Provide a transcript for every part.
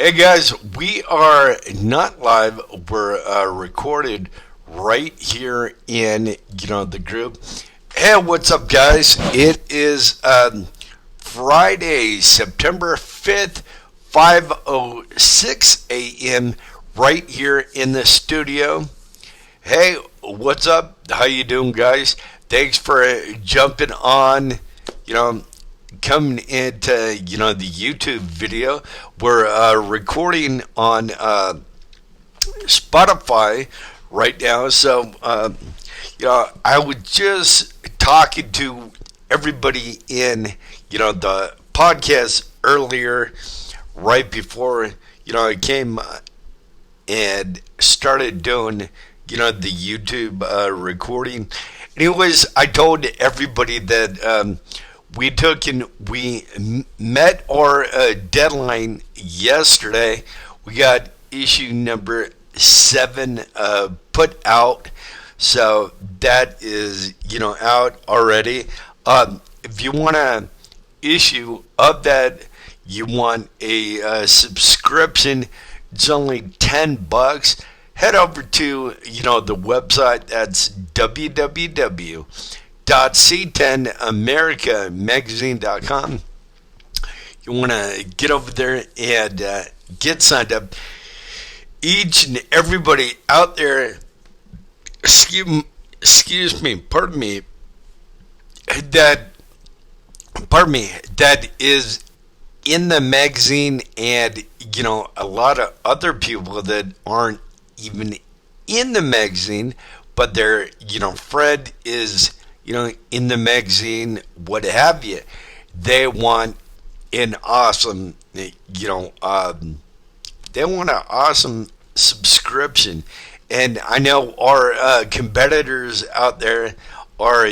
Hey guys, we are not live. We're recorded right here in the group. Hey, what's up, guys? It is Friday, September 5th, 5:06 a.m. right here in the studio. Hey, what's up? How you doing, guys? Thanks for jumping on. Coming into the YouTube video. We're recording on Spotify right now. So I was just talking to everybody in the podcast earlier, right before I came and started doing the YouTube recording. Anyways, I told everybody that we met our deadline yesterday. We got issue number 7 put out, so that is out already. If you want an issue of that, you want a subscription. It's only $10. Head over to the website. That's www.c10americamagazine.com. You want to get over there and get signed up. Each and everybody out there, excuse me, pardon me, that is in the magazine, and a lot of other people that aren't even in the magazine, but their friend is in the magazine, what have you. They want an awesome they want an awesome subscription. And I know our competitors out there are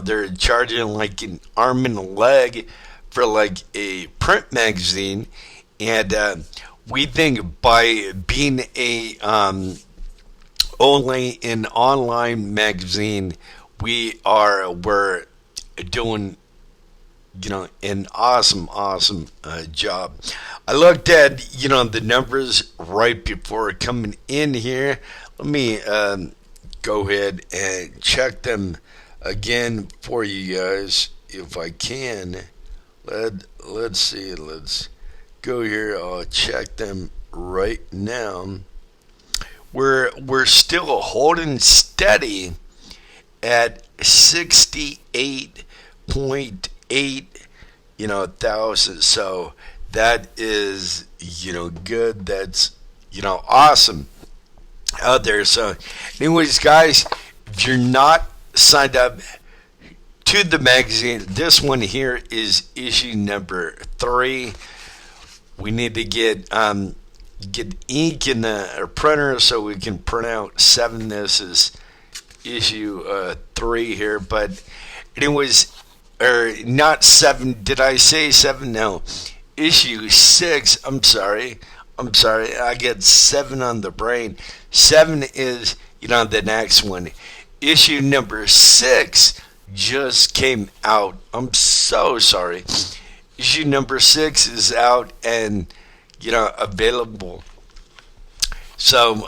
they're charging like an arm and a leg for like a print magazine. And we think by being a only an online magazine, we're doing an awesome job. I looked at the numbers right before coming in here. Let me go ahead and check them again for you guys if I can. Let's see. Let's go here. I'll check them right now. We're still holding steady at 68.8 thousand. So that is good. That's awesome out there. So anyways, guys, if you're not signed up to the magazine, this one here is issue number 3. We need to get ink in the printer so we can print out 7. This is issue 3 here, but anyways, or not 7. Did I say 7? No, issue 6. I'm sorry. I get 7 on the brain. 7 is the next one. Issue number 6 just came out. I'm so sorry. Issue number 6 is out and available. So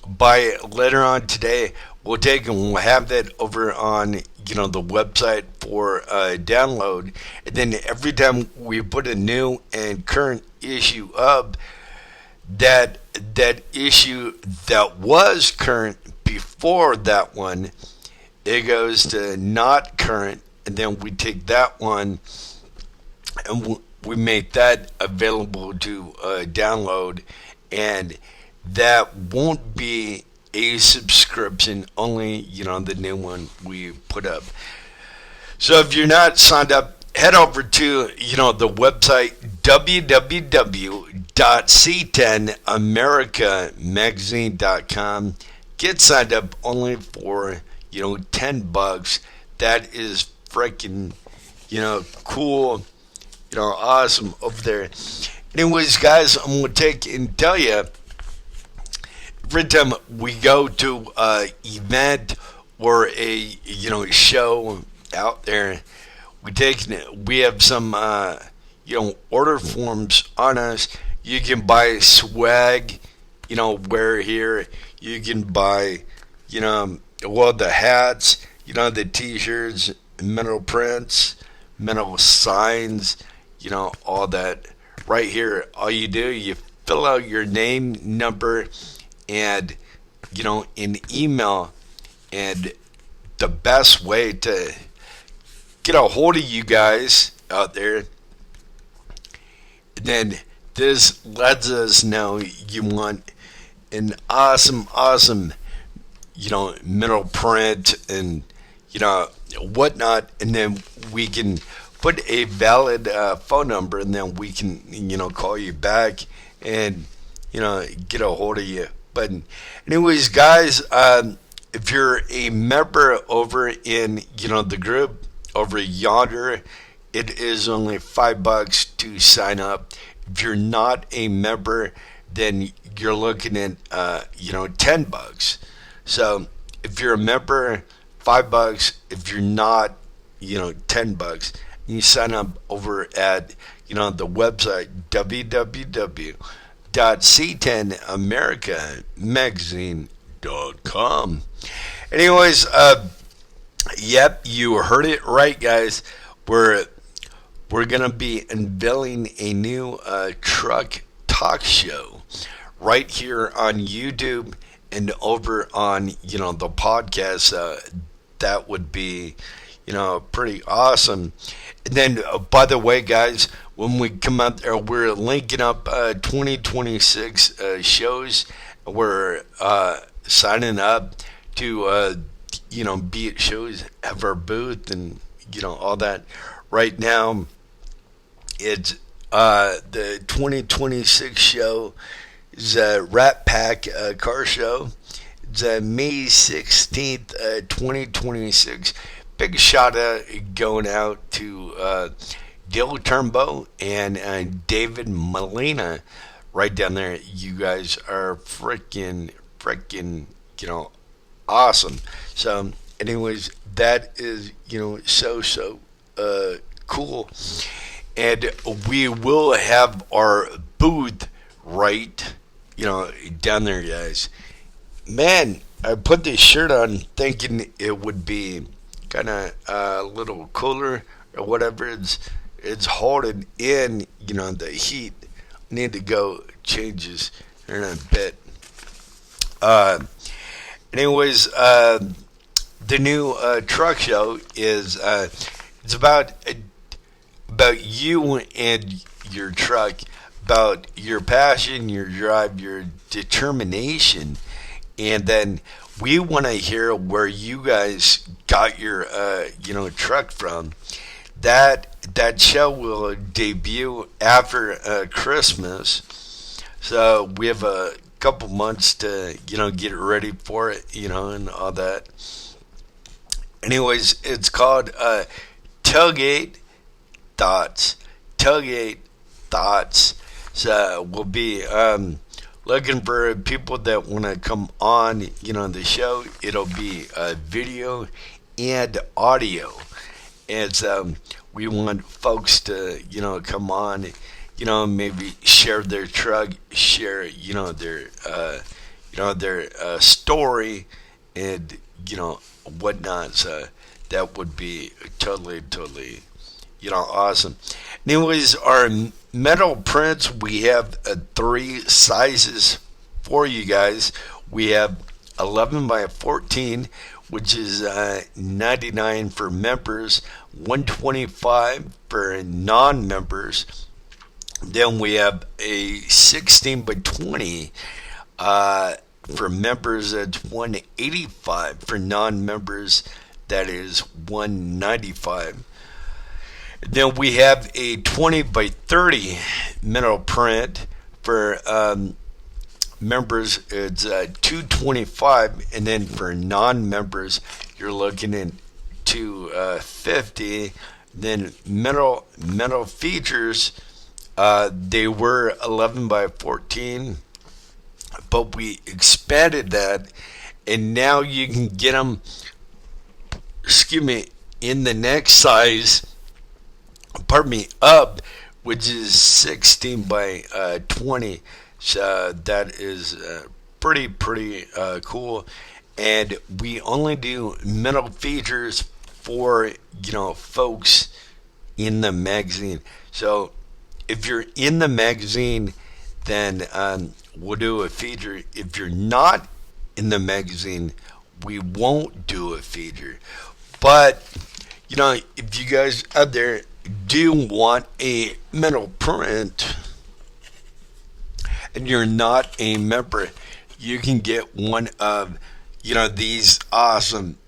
by later on today, we'll have that over on the website for download. And then every time we put a new and current issue up, that issue that was current before that one, it goes to not current, and then we take that one and we make that available to download, and that won't be a subscription, only the new one we put up. So if you're not signed up, head over to the website www.c10americamagazine.com. Get signed up only for $10. That is freaking cool, awesome over there. Anyways, guys, I'm gonna take and tell you, every time we go to a event or a show out there, we have some order forms on us. You can buy swag, wear here. You can buy, the hats, the t-shirts, metal prints, metal signs, all that. Right here, all you do, you fill out your name, number, and, an email. And the best way to get a hold of you guys out there, then this lets us know you want an awesome, metal print and, whatnot, and then we can put a valid phone number, and then we can, call you back and, get a hold of you. But anyways, guys, if you're a member over in, the group over yonder, it is only $5 to sign up. If you're not a member, then you're looking at, $10. So if you're a member, $5. If you're not, $10. You sign up over at, the website www.c10americamagazine.com. Anyways, yep, you heard it right, guys. We're gonna be unveiling a new truck talk show right here on YouTube and over on the podcast. That would be pretty awesome. And then, by the way, guys, when we come out there, we're linking up 2026 shows. We're signing up to be at shows, have our booth, and all that. Right now, it's the 2026 show is a Rat Pack car show. It's May 16th, 2026. Big shout out going out to Dale Turnbow and David Molina right down there. You guys are freaking, awesome. So, anyways, that is, so cool. And we will have our booth right, down there, guys. Man, I put this shirt on thinking it would be kind of a little cooler or whatever. It's holding in, the heat. I need to go change this in a bit. Anyways, the new truck show is it's about you and your truck, about your passion, your drive, your determination, and then we want to hear where you guys got your truck from. That show will debut after Christmas, so we have a couple months to get ready for it, and all that. Anyways, it's called Tailgate Thoughts. So we'll be looking for people that want to come on, the show. It'll be video and audio. And so we want folks to, come on, maybe share their truck, share, their story and, whatnot. So that would be totally, awesome. Anyways, our metal prints, we have 3 sizes for you guys. We have 11 by 14, which is $99 for members, $125 for non-members. Then we have a 16 by 20 for members. That's $185. For non-members, that is $195. Then we have a 20 by 30 metal print for members. It's $225, and then for non-members, you're looking at $250. Then metal features, they were 11 by 14, but we expanded that, and now you can get them. In the next size. Up which is 16 by 20. So that is pretty cool. And we only do metal features for folks in the magazine. So if you're in the magazine, then we'll do a feature. If you're not in the magazine, we won't do a feature. But if you guys out there do want a metal print and you're not a member, you can get one of these awesome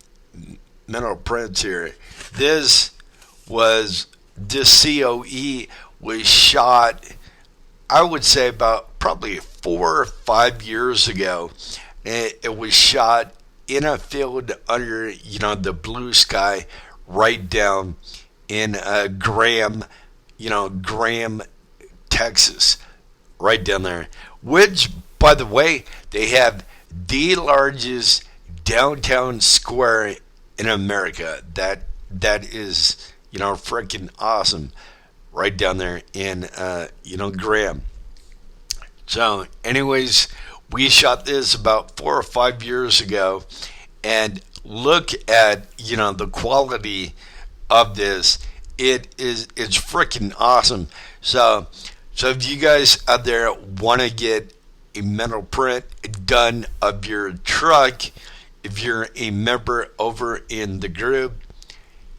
metal prints here. This COE was shot, I would say, about probably 4 or 5 years ago. It was shot in a field under the blue sky, right down in Graham, Texas, right down there. Which, by the way, they have the largest downtown square in America. That is freaking awesome, right down there in Graham. So, anyways, we shot this about 4 or 5 years ago, and look at the quality of this. It's freaking awesome. So if you guys out there want to get a metal print done of your truck, if you're a member over in the group,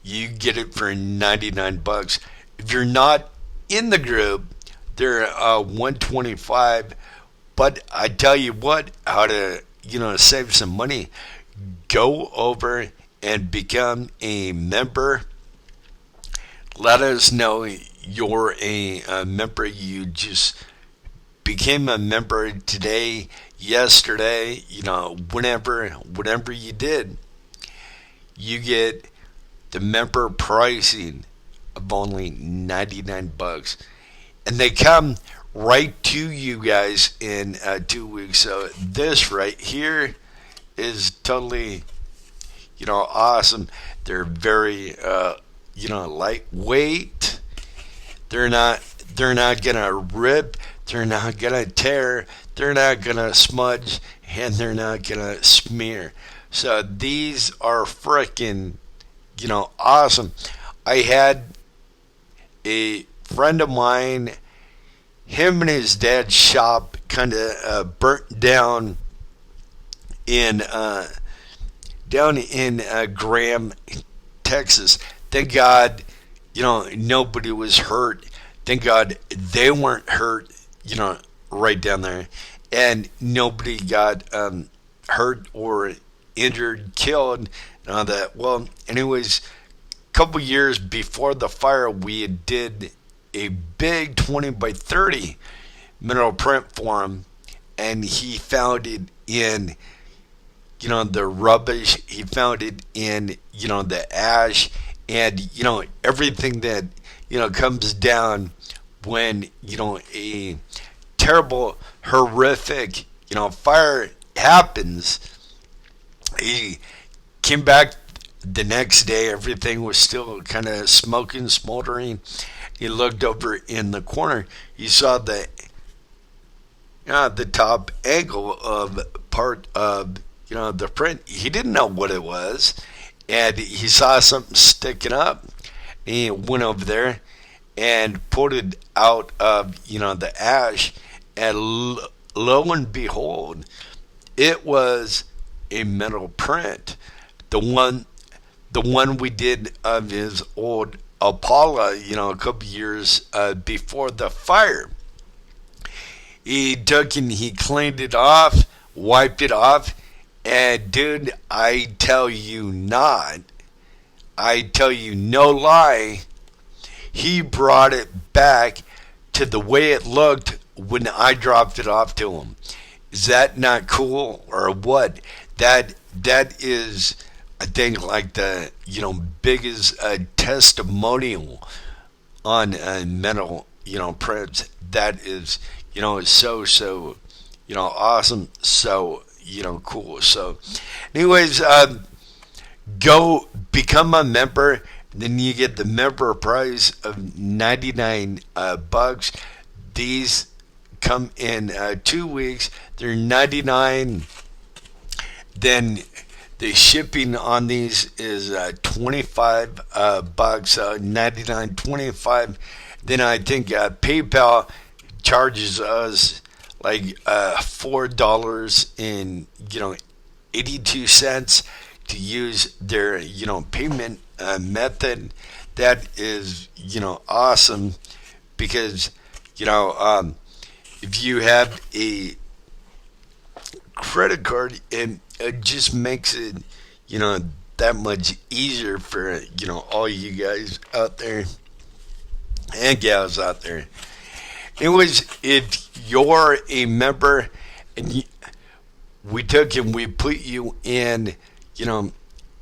you get it for $99. If you're not in the group, they're $125. But I tell you what, how to save some money. Go over and become a member. Let us know you're a member. You just became a member today, yesterday, whenever you did. You get the member pricing of only $99, and they come right to you guys in 2 weeks. So this right here is totally awesome. They're very lightweight. They're not gonna rip, they're not gonna tear, they're not gonna smudge, and they're not gonna smear. So these are freaking awesome. I had a friend of mine, him and his dad's shop kind of burnt down in Graham, Texas. Thank God, nobody was hurt. Thank God they weren't hurt, right down there, and nobody got hurt or injured, killed, and all that. Well, anyways, a couple years before the fire, we did a big 20 by 30 mineral print for him, and he found it in the rubbish. He found it in the ash, and everything that comes down when a terrible, horrific fire happens. He came back the next day. Everything was still kind of smoking, smoldering. He looked over in the corner. He saw the top angle of part of the print. He didn't know what it was, and he saw something sticking up. He went over there and pulled it out of the ash, and lo and behold, it was a metal print. The one we did of his old Apollo, a couple years before the fire. He took and he cleaned it off, wiped it off, and dude, I tell you no lie, he brought it back to the way it looked when I dropped it off to him. Is that not cool or what? That is, I think, like the biggest testimonial on metal prints. That is so awesome, so cool. So anyways, go become a member. Then you get the member price of 99 bucks. These come in 2 weeks. They're 99. Then the shipping on these is 25 bucks, 99, 25. Then I think PayPal charges us like $4 and 82 cents to use their payment method. That is awesome because if you have a credit card, it just makes it that much easier for all you guys out there and gals out there. Anyways, if you're a member and we took and we put you in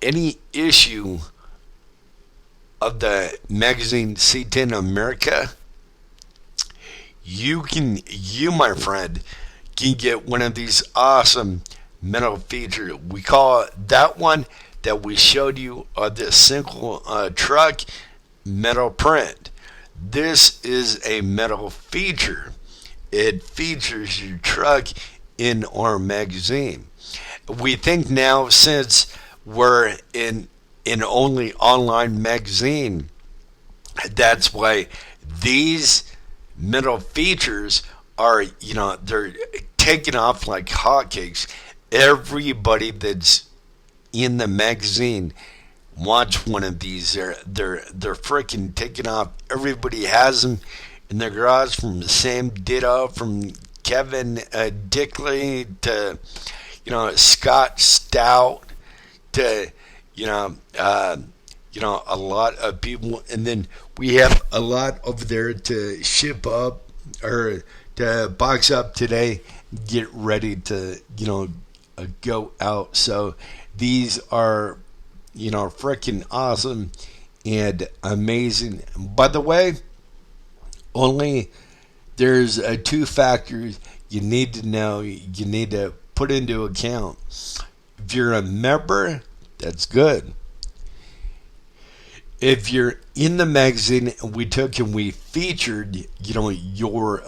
any issue of the magazine C10 America, you my friend, can get one of these awesome metal features. We call that one that we showed you the single truck metal print. This is a metal feature. It features your truck in our magazine. We think now, since we're in only online magazine, that's why these metal features are they're taking off like hotcakes. Everybody that's in the magazine wants one of these. They're freaking taking off. Everybody has them in their garage, from Sam Ditto, from Kevin Dickley to Scott Stout to a lot of people, and then we have a lot over there to ship up or to box up today. Get ready to go out. So these are freaking awesome and amazing. By the way, only there's two factors you need to know, you need to put into account. If you're a member, that's good. If you're in the magazine, we took and we featured your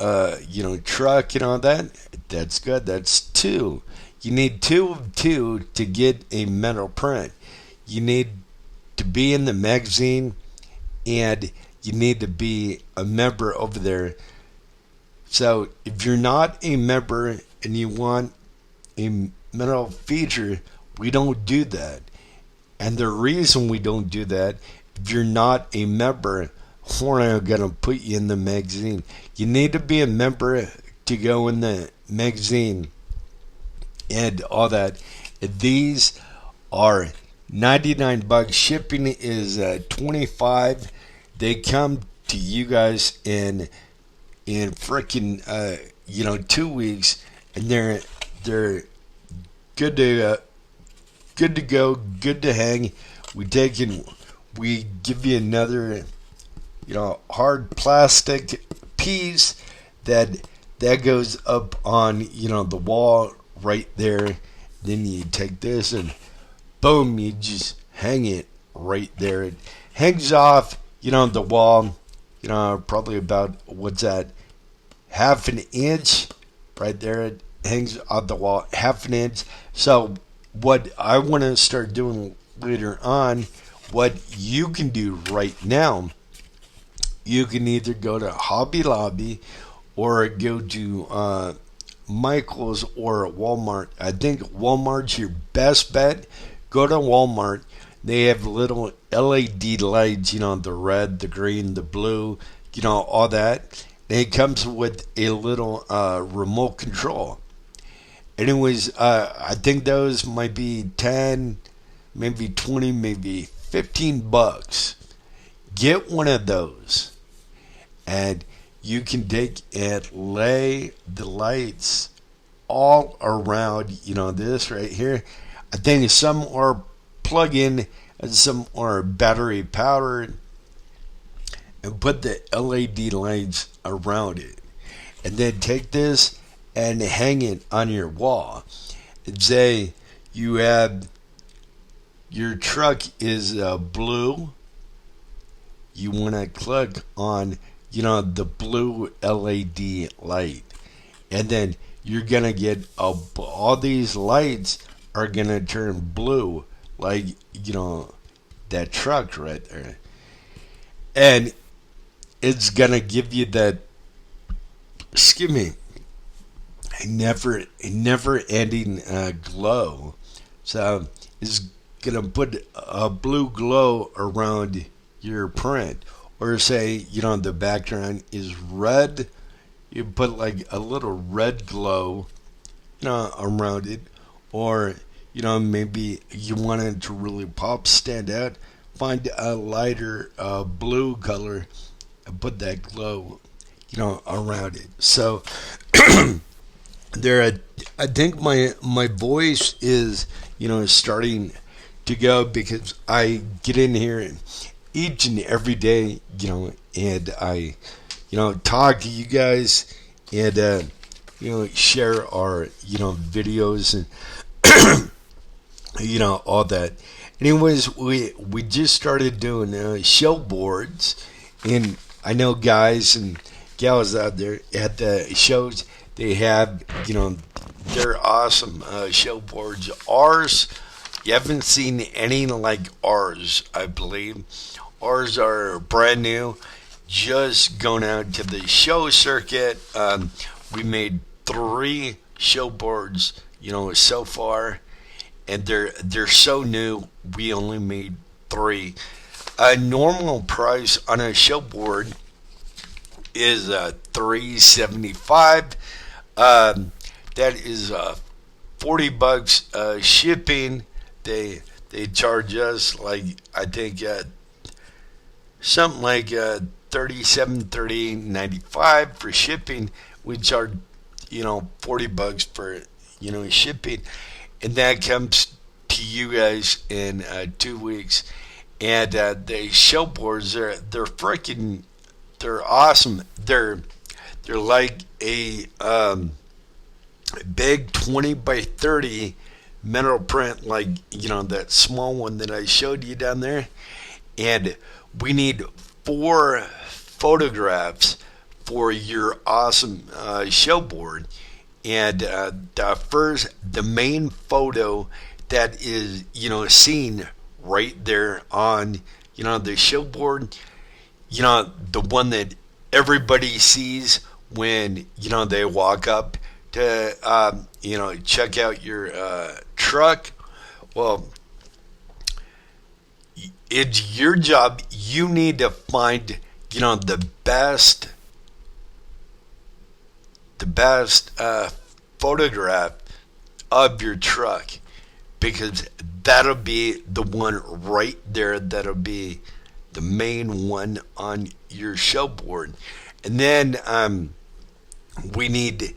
truck and all that, that's good. That's two. You need two of two to get a metal print. You need to be in the magazine, and you need to be a member over there. So if you're not a member and you want a metal feature, we don't do that. And the reason we don't do that, if you're not a member, we're not going to put you in the magazine. You need to be a member to go in the magazine and all that. These are 99 bucks. Shipping is 25. They come to you guys in freaking 2 weeks, and they're good to go, good to hang. We give you another hard plastic piece that goes up on the wall right there. Then you take this and boom, you just hang it right there. It hangs off the wall, probably about, what's that, half an inch right there. It hangs on the wall half an inch. So what I want to start doing later on, what you can do right now, you can either go to Hobby Lobby or go to Michael's or Walmart. I think Walmart's your best bet. Go to Walmart. They have little LED lights, the red, the green, the blue, all that. And it comes with a little remote control. Anyways, I think those might be 10, maybe 20, maybe 15 bucks. Get one of those, and you can take and lay the lights all around, this right here. I think some are plug-in and some are battery powered, and put the LED lights around it. And then take this and hang it on your wall. And say you have, your truck is blue, you want to click on, the blue LED light. And then you're going to get all these lights are going to turn blue, like, that truck right there. And it's going to give you that, excuse me, never ending glow. So it's going to put a blue glow around your print. Or say, the background is red, you put like a little red glow, around it. Or, maybe you want it to really pop, stand out, find a lighter blue color and put that glow, around it. So I think my voice is, starting to go because I get in here and each and every day, and I, talk to you guys and, share our, videos and, all that. Anyways, we just started doing show boards, and I know guys and gals out there at the shows, they have, they're awesome show boards. Ours, you haven't seen any like ours, I believe. Ours are brand new, just going out to the show circuit. We made 3 show boards, so far, and they're so new. We only made 3. A normal price on a show board is $375. That is $40 shipping. They charge us like I think something like 95 for shipping. We charge $40 for shipping, and that comes to you guys in 2 weeks. And the show boards they're awesome. They're like a big 20 by 30 metal print, like that small one that I showed you down there. And we need 4 photographs for your awesome show board. And the main photo that is seen right there on the show board, the one that everybody sees when they walk up to check out your truck. Well, it's your job. You need to find the best photograph of your truck, because that'll be the one right there. That'll be the main one on your show board. And then we need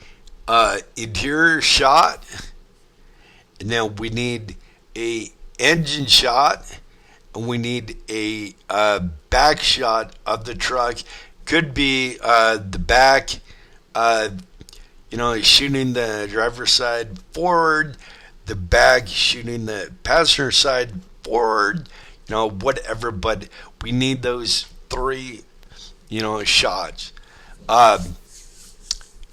interior shot, and then we need a engine shot, and we need a back shot of the truck. Could be the back, shooting the driver's side forward, the back shooting the passenger side forward, whatever. But we need those 3, shots.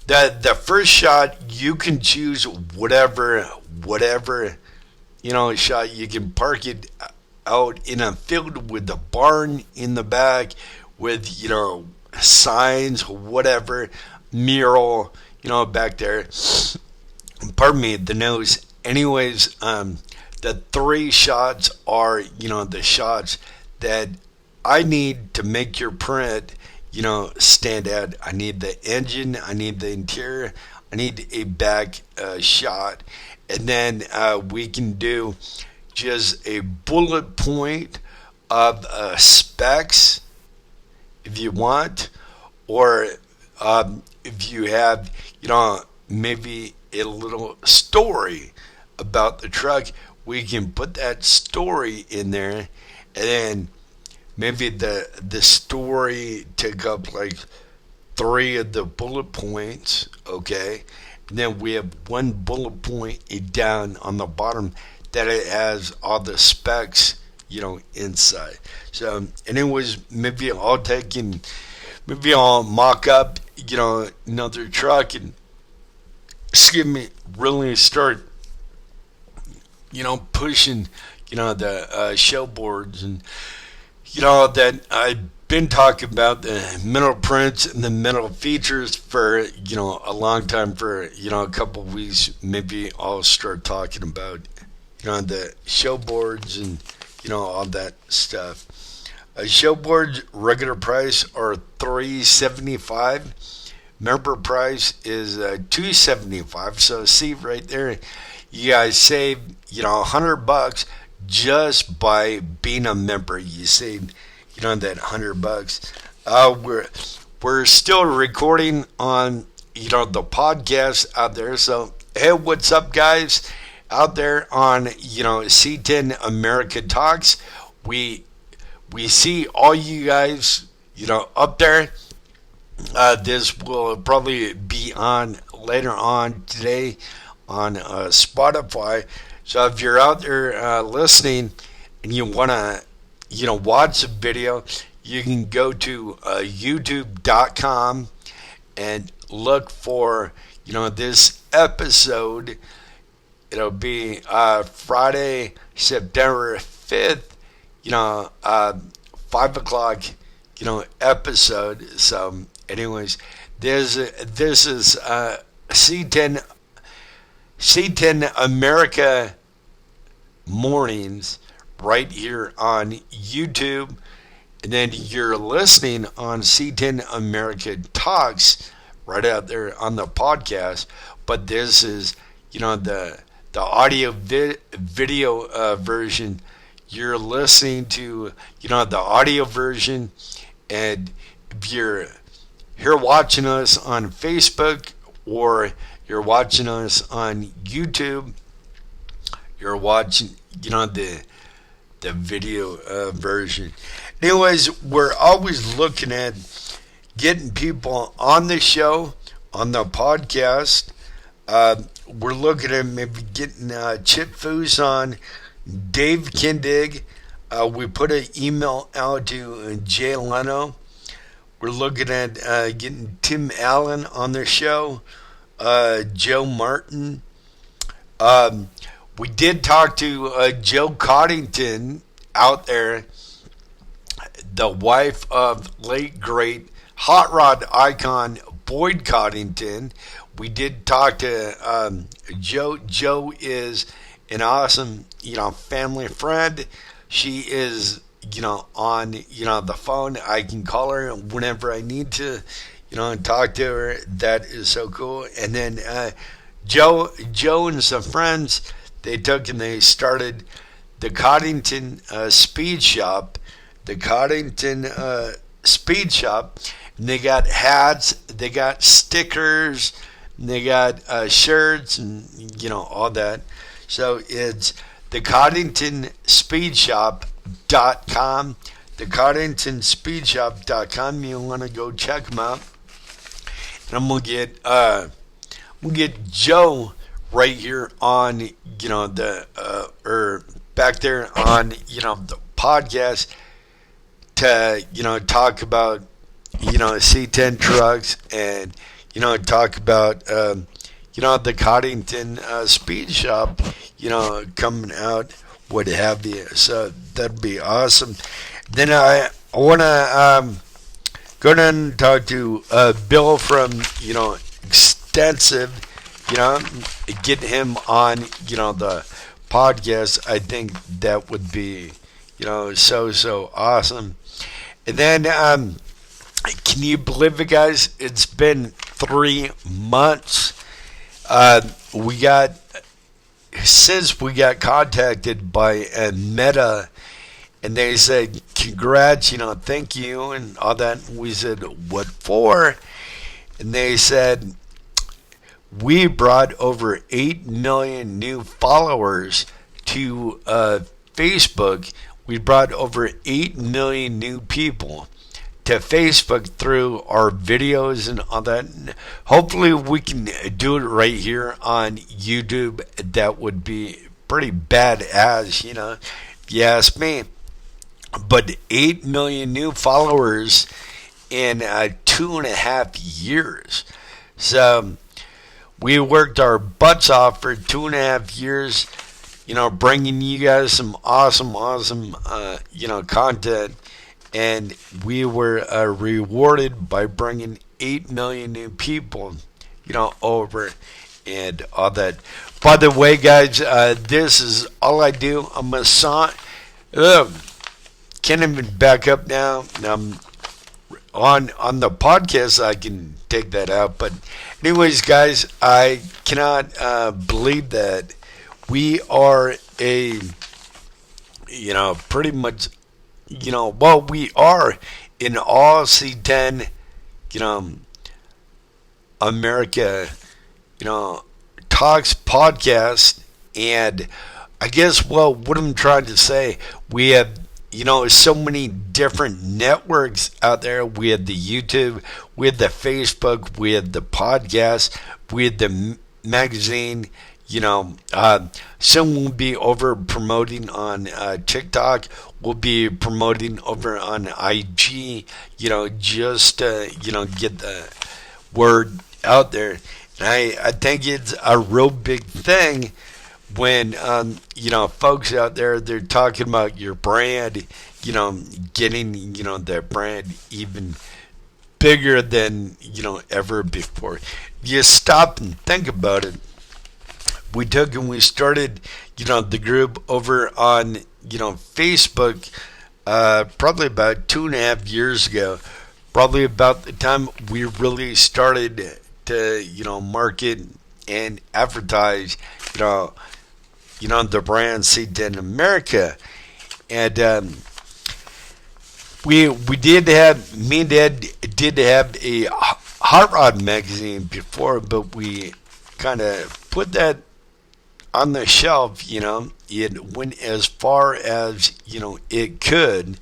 The first shot, you can choose whatever shot. You can park it out in a field with the barn in the back with signs, whatever, mural, back there. Pardon me, the nose. Anyways, the 3 shots are the shots that I need to make your print stand out. I need the engine, I need the interior, I need a back shot, and then we can do just a bullet point of specs if you want, or if you have maybe a little story about the truck, we can put that story in there, and then maybe the story take up like 3 of the bullet points, okay? And then we have 1 bullet point down on the bottom that it has all the specs, inside. So, anyways, maybe I'll mock up, another truck and, excuse me, really start, pushing, the show boards and, that I've been talking about the metal prints and the metal features for, a long time, for, a couple of weeks. Maybe I'll start talking about, the show boards and, all that stuff. A show board regular price are $375. Member price is $275. So see right there, you guys save $100 just by being a member. You save that $100. We're still recording on the podcast out there. So hey, what's up, guys? Out there on C10 America Talks, we see all you guys up there. This will probably be on later on today on Spotify. So if you're out there listening and you want to watch the video, you can go to youtube.com and look for this episode. It'll be Friday, September 5th, 5 o'clock, episode. So anyways, this is C10 America Mornings right here on YouTube, and then you're listening on C10 America Talks right out there on the podcast. But this is the audio video version. You're listening to the audio version, and if you're here watching us on Facebook or you're watching us on YouTube, you're watching the video version. Anyways, we're always looking at getting people on the show, on the podcast. We're looking at maybe getting Chip Foose on, Dave Kindig. We put an email out to Jay Leno. We're looking at getting Tim Allen on the show, Joe Martin. We did talk to Joe Coddington out there, the wife of late great hot rod icon Boyd Coddington. We did talk to Joe. Joe is an awesome, family friend. She is, on, the phone. I can call her whenever I need to, and talk to her. That is so cool. And then Joe and some friends, they took and they started the Coddington Speed Shop. The Coddington Speed Shop. And they got hats, they got stickers, they got shirts, and all that. So it's the CoddingtonSpeedShop.com. The CoddingtonSpeedShop.com. You want to go check them out. And I'm gonna get Joe right here on the or back there on the podcast to talk about C10 trucks and talk about the Coddington Speed Shop coming out, what have you. So that'd be awesome. Then I want to go down and talk to Bill from Extensive, get him on the podcast. I think that would be so awesome. And then can you believe it, guys? It's been 3 months. Since we got contacted by Meta, and they said, congrats, thank you, and all that. We said, what for? And they said, we brought over 8 million new followers to Facebook. We brought over 8 million new people to Facebook through our videos and all that. Hopefully we can do it right here on YouTube. That would be pretty badass, if you ask me. but 8 million new followers in 2.5 years. So we worked our butts off for 2.5 years, bringing you guys some awesome, content. And we were rewarded by bringing 8 million new people, over and all that. By the way, guys, this is all I do. I'm a song. Can't even back up now. On the podcast, I can take that out. But anyways, guys, I cannot believe that we are a, pretty much, we are in all C10, America, talks podcast. And I guess, what I'm trying to say, we have, so many different networks out there. We have the YouTube, we have the Facebook, we have the podcast, we have the magazine. Some will be over promoting on TikTok. We'll be promoting over on IG. Just to, get the word out there. And I think it's a real big thing when folks out there, they're talking about your brand, getting their brand even bigger than ever before. You stop and think about it. We took and we started the group over on Facebook probably about 2.5 years ago, probably about the time we really started to market and advertise the brand C10 America. And we did have, me and Dad did have a Hot Rod magazine before, but we kind of put that on the shelf. It went as far as it could,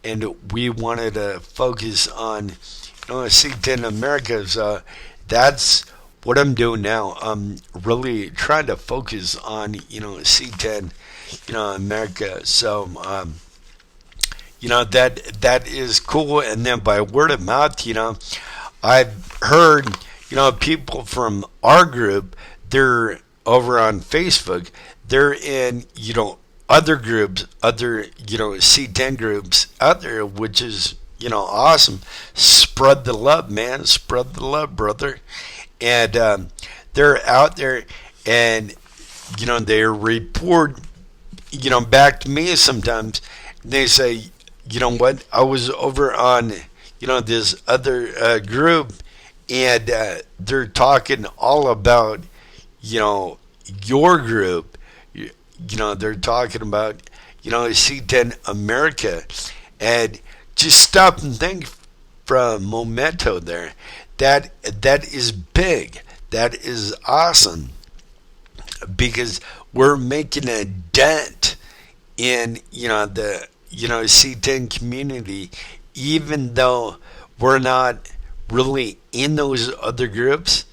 and we wanted to focus on C10 America. So that's what I'm doing now. I'm really trying to focus on C10 America. So that is cool. And then by word of mouth, I've heard people from our group, they're over on Facebook, they're in other groups, other C10 groups out there, which is awesome. Spread the love, man. Spread the love, brother. And they're out there, and they report back to me sometimes. They say, what, I was over on this other group, and they're talking all about your group. They're talking about C10 America. And just stop and think for a momento there. That is big. That is awesome, because we're making a dent in the C10 community, even though we're not really in those other groups.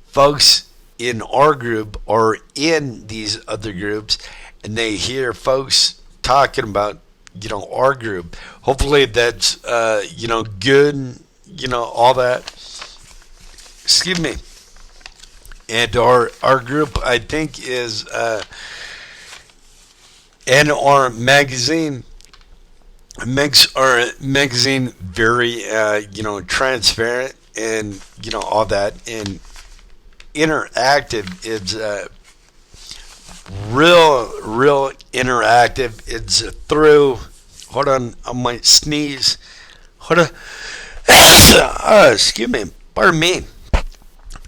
Folks in our group are in these other groups, and they hear folks talking about our group. Hopefully that's good, all that. Excuse me. And our group, I think, is and our magazine makes our magazine very transparent, and all that, and interactive. It's real interactive. It's through, hold on, I might sneeze. Hold on. Excuse me, pardon me.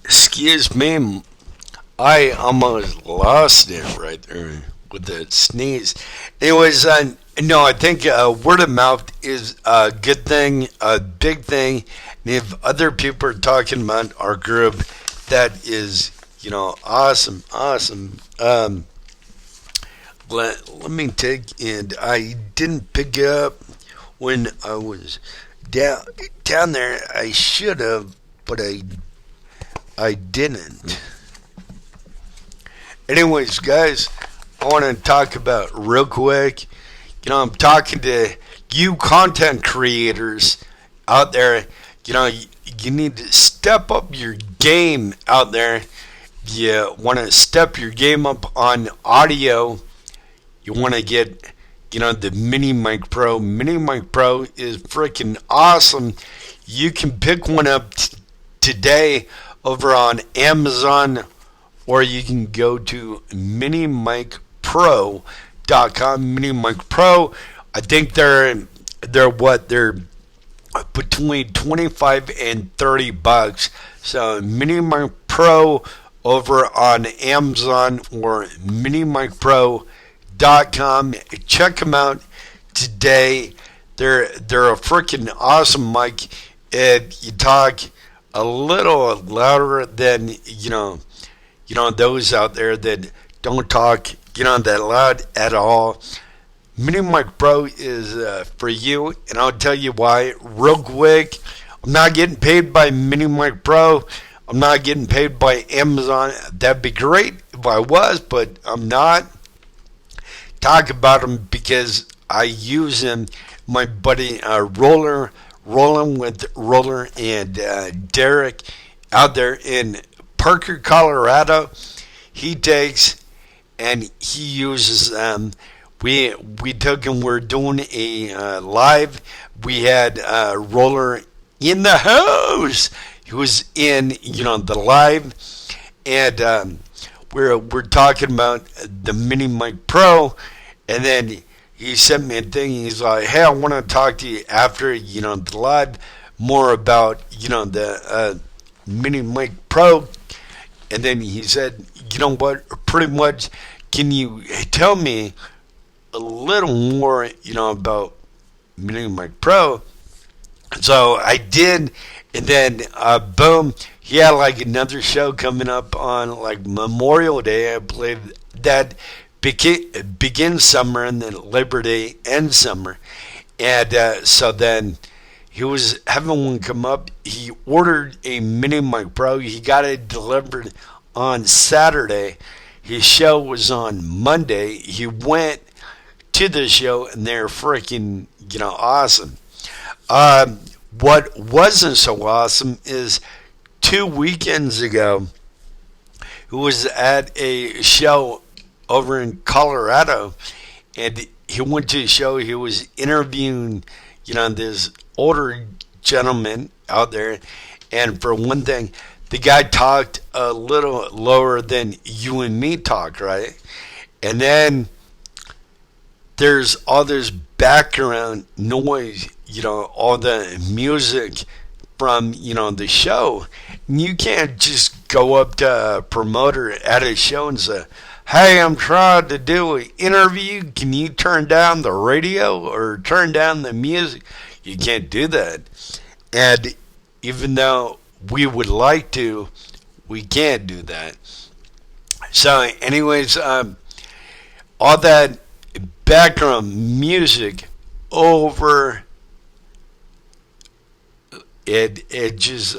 Excuse me, I almost lost it right there with the sneeze. Anyways, no, I think word of mouth is a good thing, a big thing. And if other people are talking about our group, that is, awesome. Let me take, and I didn't pick up when I was down there. I should have, but I didn't. Anyways, guys, I want to talk about real quick, I'm talking to you content creators out there. You need to step up your game out there. You want to step your game up on audio. You want to get, the Mini Mic Pro. Mini Mic Pro is freaking awesome. You can pick one up today over on Amazon, or you can go to minimicpro.com. Mini Mic Pro. I think they're between 25 and $30. So Mini Mic Pro over on Amazon or minimicpro.com. Check them out today. They're a freaking awesome mic. If you talk a little louder than those out there that don't talk that loud at all, Mini Mic Pro is for you, and I'll tell you why real quick. I'm not getting paid by Mini Mic Pro. I'm not getting paid by Amazon. That'd be great if I was, but I'm not. Talk about them because I use them. My buddy Rolling with Roller and Derek out there in Parker, Colorado. He takes and he uses them. We took and we're doing a live. We had Roller in the house. He was in the live, and we're talking about the Mini Mic Pro, and then he sent me a thing. He's like, "Hey, I want to talk to you after the live more about the Mini Mic Pro," and then he said, "You know what? Pretty much, can you tell me a little more, about Mini Mic Pro?" So I did, and then boom, he had like another show coming up on like Memorial Day. I believe that begins summer and then Labor Day ends summer, and so then he was having one come up. He ordered a Mini Mic Pro. He got it delivered on Saturday. His show was on Monday. He went to the show, and they're freaking, awesome. What wasn't so awesome is 2 weekends ago, he was at a show over in Colorado, and he went to a show. He was interviewing, this older gentleman out there, and for one thing, the guy talked a little lower than you and me talk, right? And then there's all this background noise, all the music from, the show. And you can't just go up to a promoter at a show and say, "Hey, I'm trying to do an interview. Can you turn down the radio or turn down the music?" You can't do that. And even though we would like to, we can't do that. So anyways, all that background music over it just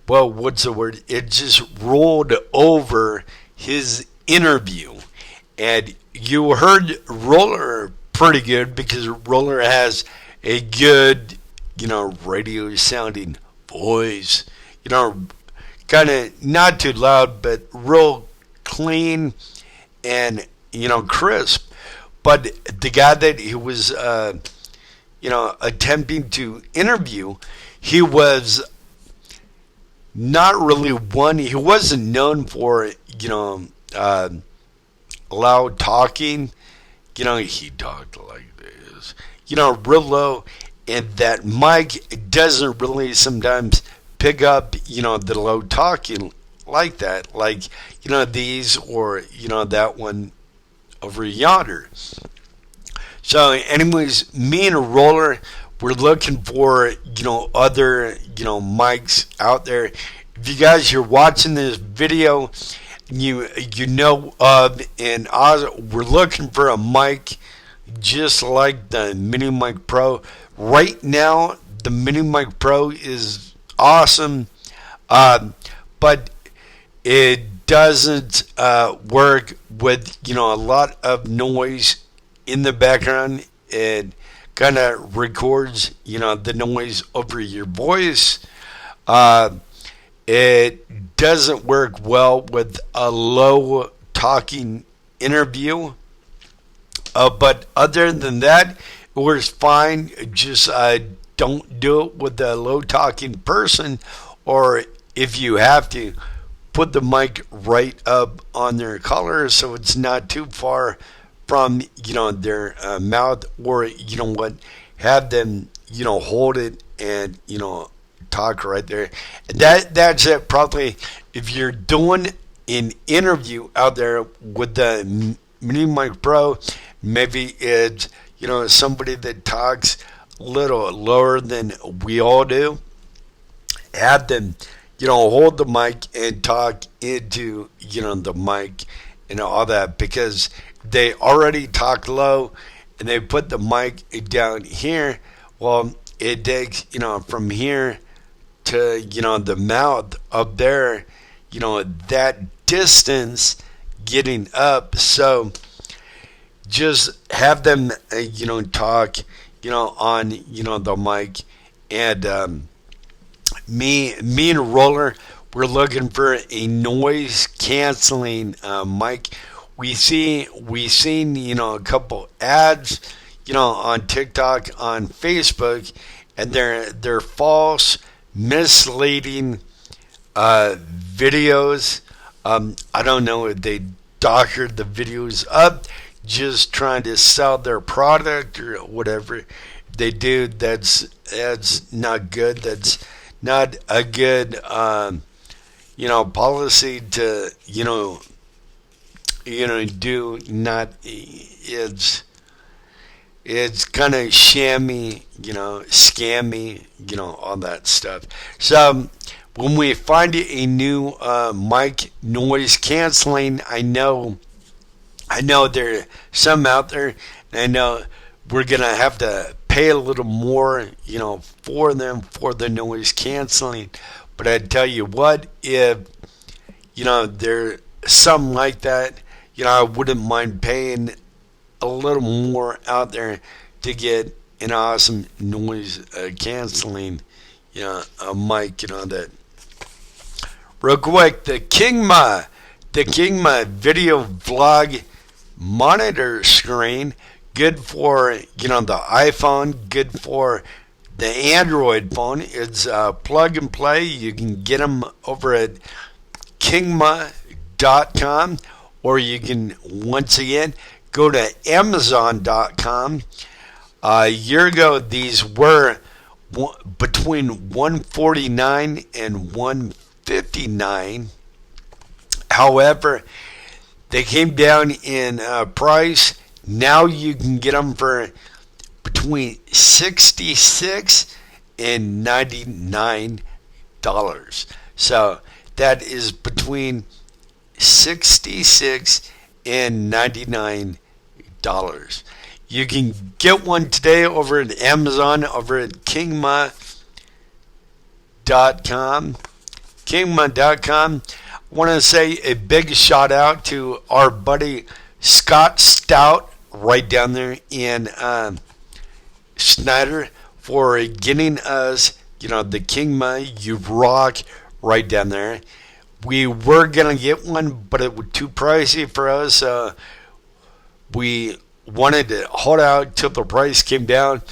what's the word, it just rolled over his interview, and you heard Roller pretty good because Roller has a good radio sounding voice, kind of not too loud but real clean and crisp. But the guy that he was attempting to interview, he was not really one. He wasn't known for loud talking. He talked like this, real low, and that mic doesn't really sometimes pick up the low talking like that, like these or that one over yonder. So anyways, me and Roller, we're looking for other mics out there. If you guys are watching this video, you know of and we're looking for a mic just like the Mini Mic Pro. Right now, the Mini Mic Pro is awesome, but it doesn't work with a lot of noise in the background. It kind of records, the noise over your voice. Uh, it doesn't work well with a low talking interview. But other than that, it works fine. Just don't do it with a low talking person, or if you have to, put the mic right up on their collar so it's not too far from their mouth, or have them hold it and talk right there. That's it. Probably if you're doing an interview out there with the Mini Mic Pro, maybe it's somebody that talks a little lower than we all do. Have them hold the mic and talk into the mic and all that, because they already talk low and they put the mic down here. Well, it takes from here to the mouth up there, that distance getting up. So just have them talk on the mic. And me and Roller, we're looking for a noise canceling mic. We seen a couple ads on TikTok, on Facebook, and they're false, misleading videos. I don't know if they doctored the videos up just trying to sell their product or whatever they do. That's not good. That's not a good policy to do. Not it's kind of shammy, scammy, all that stuff. So when we find a new mic noise canceling, I know there are some out there, and I know we're gonna have to pay a little more, for them, for the noise canceling. But I tell you what, if there's something like that, I wouldn't mind paying a little more out there to get an awesome noise canceling, a mic, that. Real quick, the Kingma video vlog monitor screen, good for the iPhone, good for the Android phone. It's plug and play. You can get them over at kingma.com, or you can once again go to amazon.com. A year ago, these were between $149 and $159. However, they came down in price. Now you can get them for between $66 and $99. So that is between $66 and $99. You can get one today over at Amazon, over at kingma.com. Kingma.com. I want to say a big shout out to our buddy Scott Stout right down there in Snyder for getting us, the Kingma You Rock right down there. We were going to get one, but it was too pricey for us. We wanted to hold out till the price came down.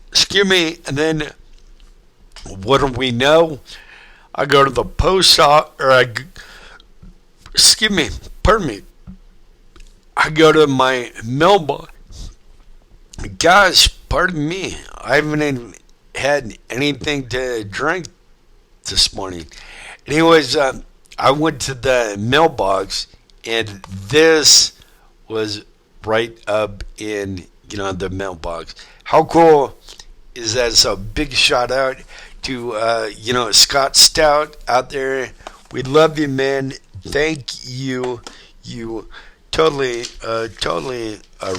Excuse me. And then, what do we know? I go to the post office, pardon me. I go to my mailbox. Gosh, pardon me. I haven't even had anything to drink this morning. Anyways, I went to the mailbox, and this was right up in, the mailbox. How cool is that? So big shout out to, Scott Stout out there. We love you, man. Thank you. You totally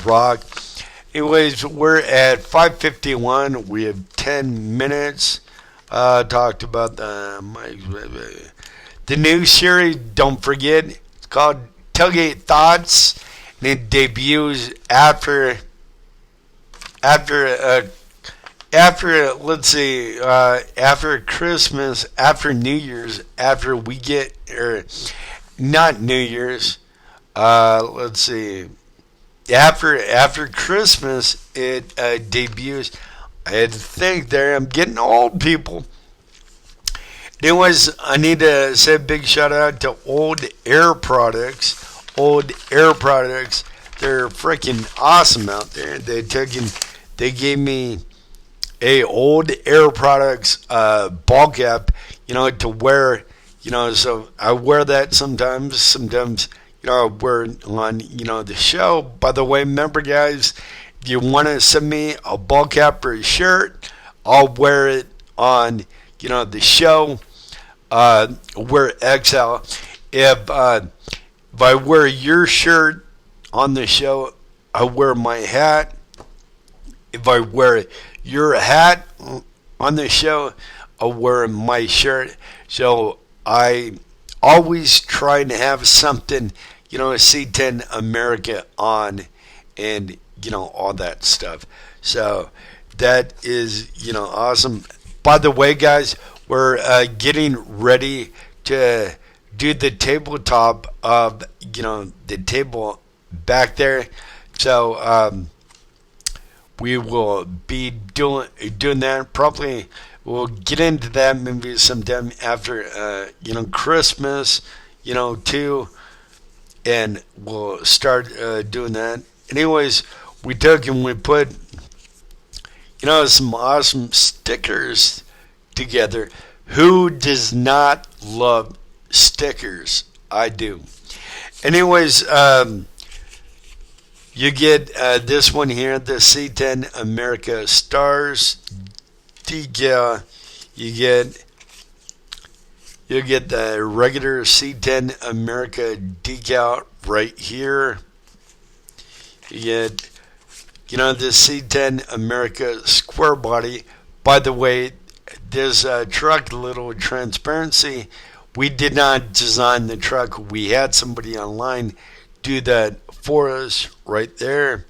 rock. Anyways, we're at 5:51. We have 10 minutes. Talked about the new series. Don't forget, it's called Tailgate Thoughts. and it debuts after let's see, after Christmas, after New Year's, after we get, or not New Year's, let's see, after Christmas, it debuts. I had to think there. I'm getting old, people. Anyways, I need to say a big shout out to Old Air Products. Old Air Products. They're freaking awesome out there. They gave me a Old Air Products ball cap, to wear, so I wear that sometimes. Sometimes, I wear it on, the show. By the way, remember, guys, if you want to send me a ball cap or a shirt, I'll wear it on, the show. Wear XL. If I wear your shirt on the show, I wear my hat. If I wear your hat on the show, I wear my shirt. So I always try to have something, C10 America on, and all that stuff. So that is awesome. By the way, guys, we're getting ready to do the tabletop of the table back there. So we will be doing that. Probably we'll get into that maybe sometime after Christmas, too, and we'll start doing that. Anyways, we took and we put some awesome stickers together. Who does not love stickers? I do. Anyways, you get this one here, the C10 America Stars decal. You get the regular C10 America decal right here. You get the C10 America square body. By the way, this truck, little transparency, we did not design the truck. We had somebody online do that for us right there.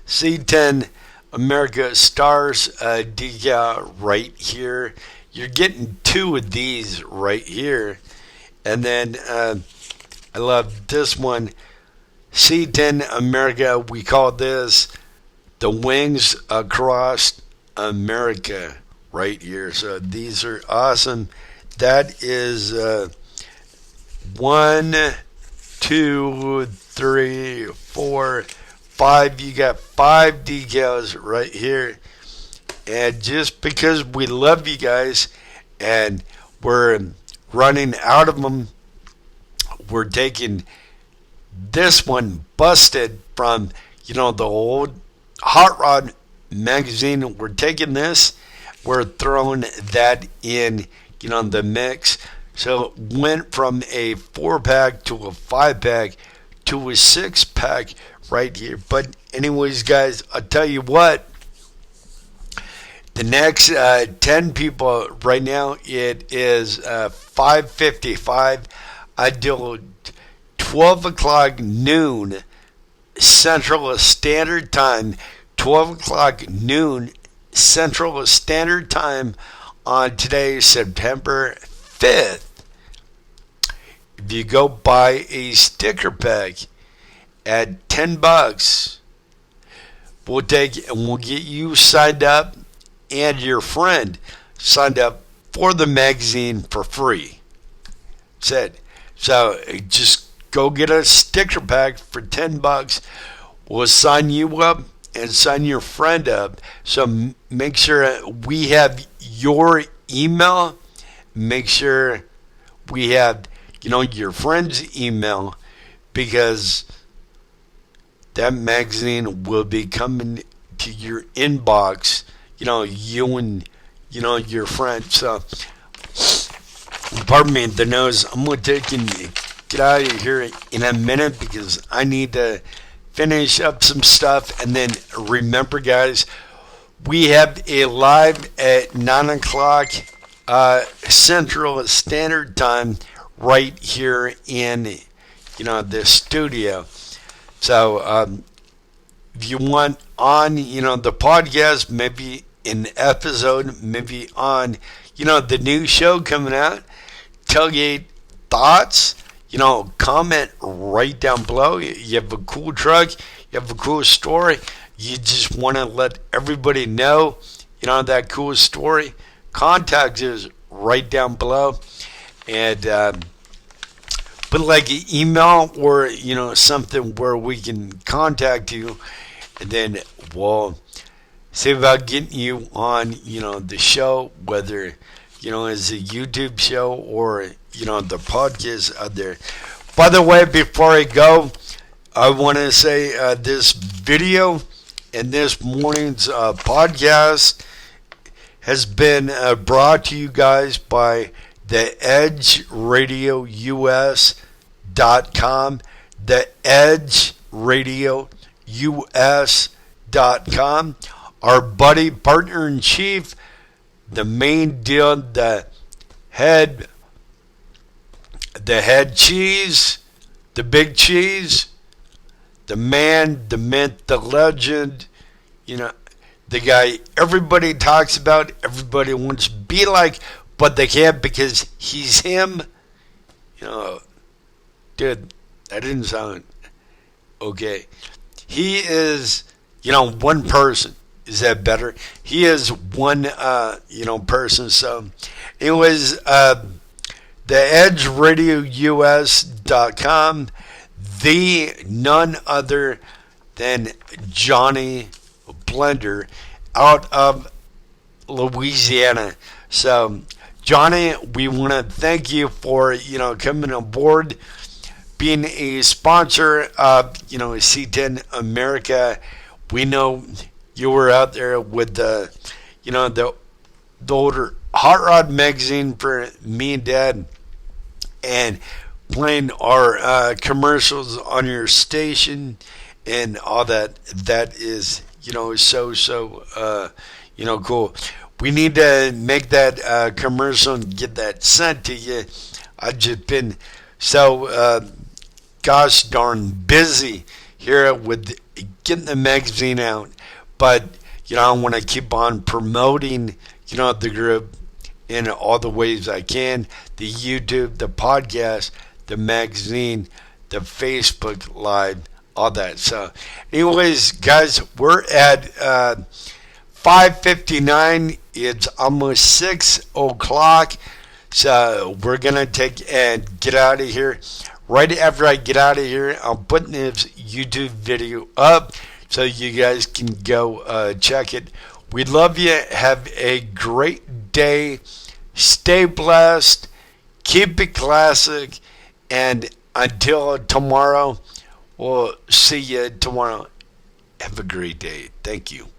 C10 America Stars decal right here. You're getting two of these right here. And then I love this one. C10 America, we call this the Wings Across America right here. So these are awesome. That is 1, 2, 3, 4, 5. You got 5 decals right here. And just because we love you guys and we're running out of them, we're taking this one busted from the old Hot Rod magazine. We're taking this, we're throwing that in the mix. So it went from a 4-pack to a 5-pack to a 6-pack right here. But anyways, guys, I'll tell you what, the next 10 people right now, it is 5:55. I do 12 o'clock noon Central Standard Time, 12 o'clock noon Central Standard Time on today, September 5th. If you go buy a sticker pack at $10, we'll take it and we'll get you signed up and your friend signed up for the magazine for free. Said. So just go get a sticker pack for $10. We'll sign you up and sign your friend up. So make sure we have your email. Make sure we have, your friend's email, because that magazine will be coming to your inbox, you and, your friend. So, pardon me, the nose. I'm going to take and get out of here in a minute because I need to finish up some stuff. And then remember, guys, we have a live at 9 o'clock Central Standard Time right here in, the studio. So if you want on, the podcast, maybe an episode, maybe on, the new show coming out, tailgate thoughts, comment right down below. You have a cool truck, you have a cool story, you just want to let everybody know, that cool story. Contact us right down below. And put like an email or, something where we can contact you. And then we'll see about getting you on, the show, whether, it's a YouTube show or, the podcast out there. By the way, before I go, I want to say this video and this morning's podcast has been brought to you guys by the edgeradious.com, the edgeradious.com. Our buddy, partner in chief, the main deal, the head cheese, the big cheese, the man, the myth, the legend, the guy everybody talks about, everybody wants to be like, but they can't because he's him. Dude, that didn't sound okay. He is, one person. Is that better? He is one, person. So, anyways, the edgeradious.com, the none other than Johnny Blender out of Louisiana. So, Johnny, we want to thank you for, coming aboard, being a sponsor of, C10 America. We know you were out there with the older Hot Rod magazine for me and Dad, and playing our commercials on your station and all that. That is, so cool. We need to make that commercial and get that sent to you. I've just been so gosh darn busy here with getting the magazine out. But, I want to keep on promoting, the group in all the ways I can. The YouTube, the podcast, the magazine, the Facebook Live, all that. So, anyways, guys, we're at 5:59. It's almost 6 o'clock. So, we're going to take and get out of here. Right after I get out of here, I'm putting this YouTube video up so you guys can go check it. We love you. Have a great day. Stay blessed. Keep it classic. And until tomorrow, we'll see you tomorrow. Have a great day. Thank you.